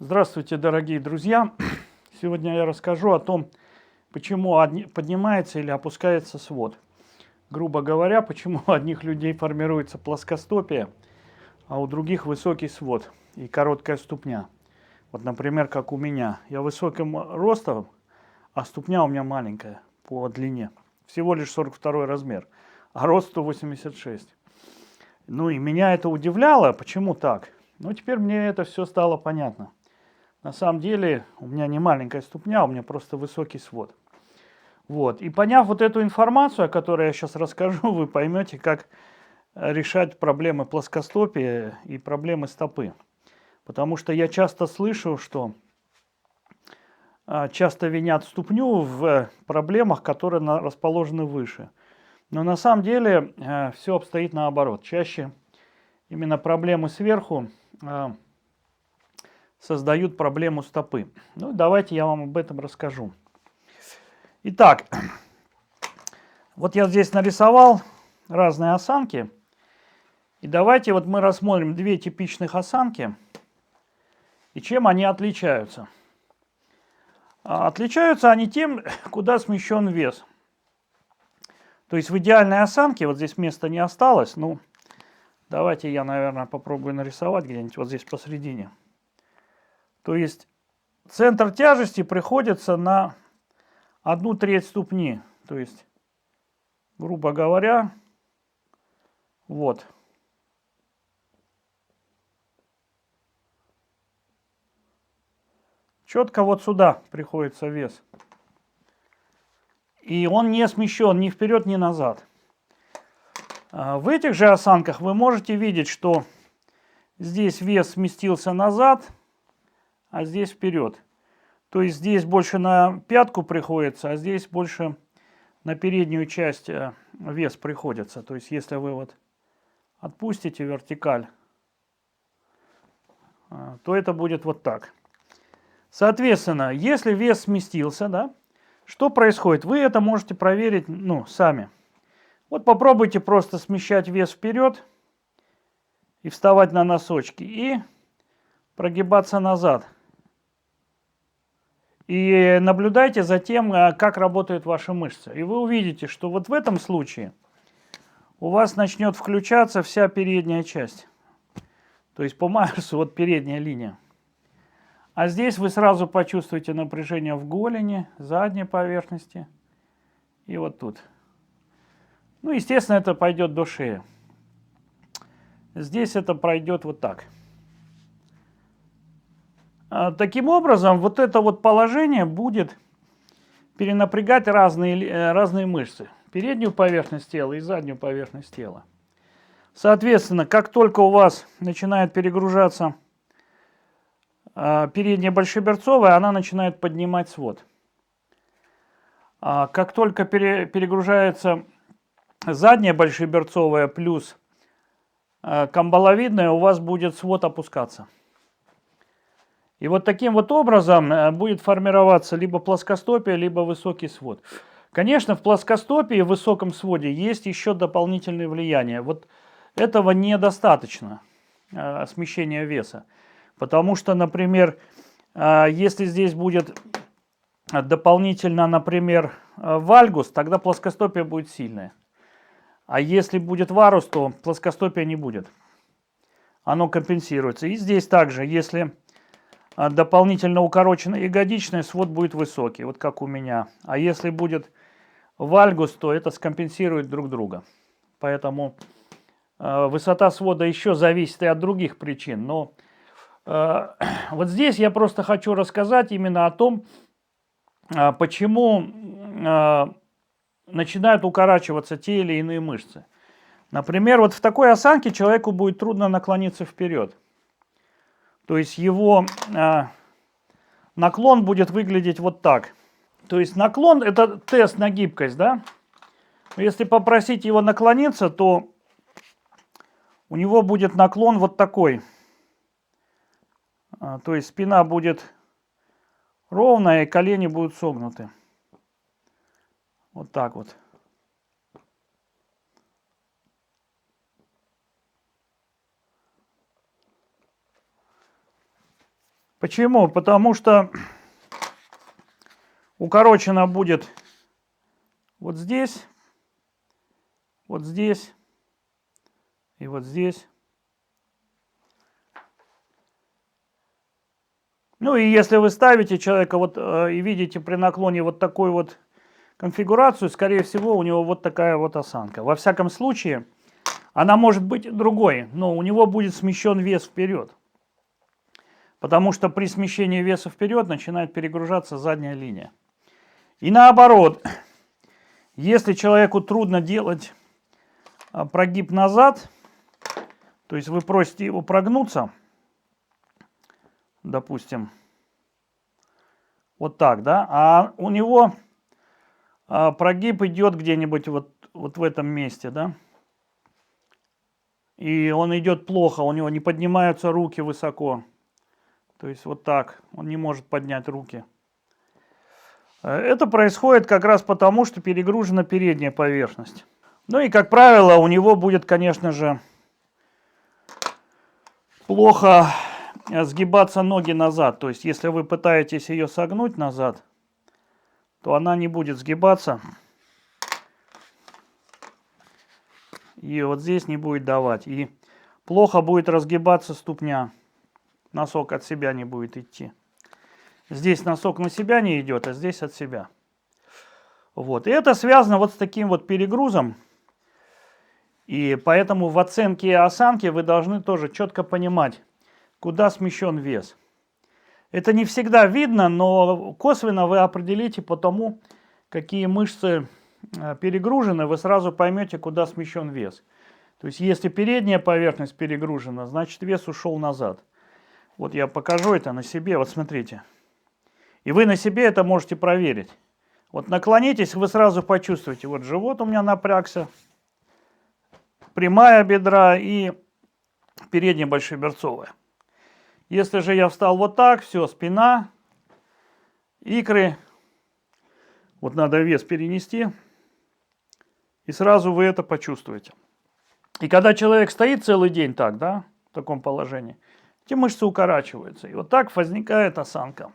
Здравствуйте, дорогие друзья! Сегодня я расскажу о том, почему поднимается или опускается свод. Грубо говоря, почему у одних людей формируется плоскостопие, а у других высокий свод и короткая ступня. Вот, например, как у меня. Я высоким ростом, а ступня у меня маленькая по длине. Всего лишь 42 размер, а рост 186. Ну и меня это удивляло, почему так. Но теперь мне это все стало понятно. На самом деле у меня не маленькая ступня, у меня просто высокий свод. Вот. И поняв вот эту информацию, о которой я сейчас расскажу, вы поймете, как решать проблемы плоскостопия и проблемы стопы. Потому что я часто слышу, что часто винят ступню в проблемах, которые расположены выше. Но на самом деле все обстоит наоборот. Чаще именно проблемы сверху создают проблему стопы. Ну, давайте я вам об этом расскажу. Итак, вот я здесь нарисовал разные осанки. И давайте вот мы рассмотрим две типичных осанки и чем они отличаются. Отличаются они тем, куда смещен вес. То есть в идеальной осанке, вот здесь места не осталось, ну, давайте я, наверное, попробую нарисовать где-нибудь вот здесь посередине. То есть центр тяжести приходится на 1/3 ступни. То есть, грубо говоря, вот. Четко вот сюда приходится вес. И он не смещен ни вперед, ни назад. В этих же осанках вы можете видеть, что здесь вес сместился назад, а здесь вперед. То есть здесь больше на пятку приходится, а здесь больше на переднюю часть вес приходится. То есть если вы вот отпустите вертикаль, то это будет вот так. Соответственно, если вес сместился, да, что происходит? Вы это можете проверить, сами. Вот попробуйте просто смещать вес вперед и вставать на носочки и прогибаться назад. И наблюдайте за тем, как работают ваши мышцы. И вы увидите, что вот в этом случае у вас начнет включаться вся передняя часть. То есть по Майерсу вот передняя линия. А здесь вы сразу почувствуете напряжение в голени, задней поверхности и вот тут. Ну, естественно, это пойдет до шеи. Здесь это пройдет вот так. Таким образом, вот это вот положение будет перенапрягать разные мышцы. Переднюю поверхность тела и заднюю поверхность тела. Соответственно, как только у вас начинает перегружаться передняя большеберцовая, она начинает поднимать свод. Как только перегружается задняя большеберцовая плюс камбаловидная, у вас будет свод опускаться. И вот таким вот образом будет формироваться либо плоскостопие, либо высокий свод. Конечно, в плоскостопии, в высоком своде есть еще дополнительные влияния. Вот этого недостаточно, смещения веса. Потому что, например, если здесь будет дополнительно, например, вальгус, тогда плоскостопие будет сильное. А если будет варус, то плоскостопия не будет. Оно компенсируется. И здесь также, если дополнительно укороченный ягодичный, свод будет высокий, вот как у меня. А если будет вальгус, то это скомпенсирует друг друга. Поэтому высота свода еще зависит и от других причин. Но вот здесь я просто хочу рассказать именно о том, почему начинают укорачиваться те или иные мышцы. Например, вот в такой осанке человеку будет трудно наклониться вперед. То есть его наклон будет выглядеть вот так. То есть наклон – это тест на гибкость, да? Если попросить его наклониться, то у него будет наклон вот такой. То есть спина будет ровная и колени будут согнуты. Вот так вот. Почему? Потому что укорочено будет вот здесь и вот здесь. Ну и если вы ставите человека вот и видите при наклоне вот такую вот конфигурацию, скорее всего, у него вот такая вот осанка. Во всяком случае, она может быть другой, но у него будет смещен вес вперед. Потому что при смещении веса вперед начинает перегружаться задняя линия. И наоборот, если человеку трудно делать прогиб назад, то есть вы просите его прогнуться, допустим, вот так, да, а у него прогиб идет где-нибудь вот в этом месте, да, и он идет плохо, у него не поднимаются руки высоко, то есть вот так, он не может поднять руки. Это происходит как раз потому, что перегружена передняя поверхность. Ну и, как правило, у него будет, конечно же, плохо сгибаться ноги назад. То есть, если вы пытаетесь ее согнуть назад, то она не будет сгибаться. И вот здесь не будет давать. И плохо будет разгибаться ступня. Носок от себя не будет идти. Здесь носок на себя не идет, а здесь от себя. Вот. И это связано вот с таким вот перегрузом. И поэтому в оценке осанки вы должны тоже четко понимать, куда смещен вес. Это не всегда видно, но косвенно вы определите по тому, какие мышцы перегружены, вы сразу поймете, куда смещен вес. То есть, если передняя поверхность перегружена, значит вес ушел назад. Вот я покажу это на себе, вот смотрите. И вы на себе это можете проверить. Вот наклонитесь, вы сразу почувствуете, вот живот у меня напрягся, прямая бедра и передняя большеберцовая. Если же я встал вот так, все, спина, икры, вот надо вес перенести, и сразу вы это почувствуете. И когда человек стоит целый день так, да, в таком положении, эти мышцы укорачиваются, и вот так возникает осанка.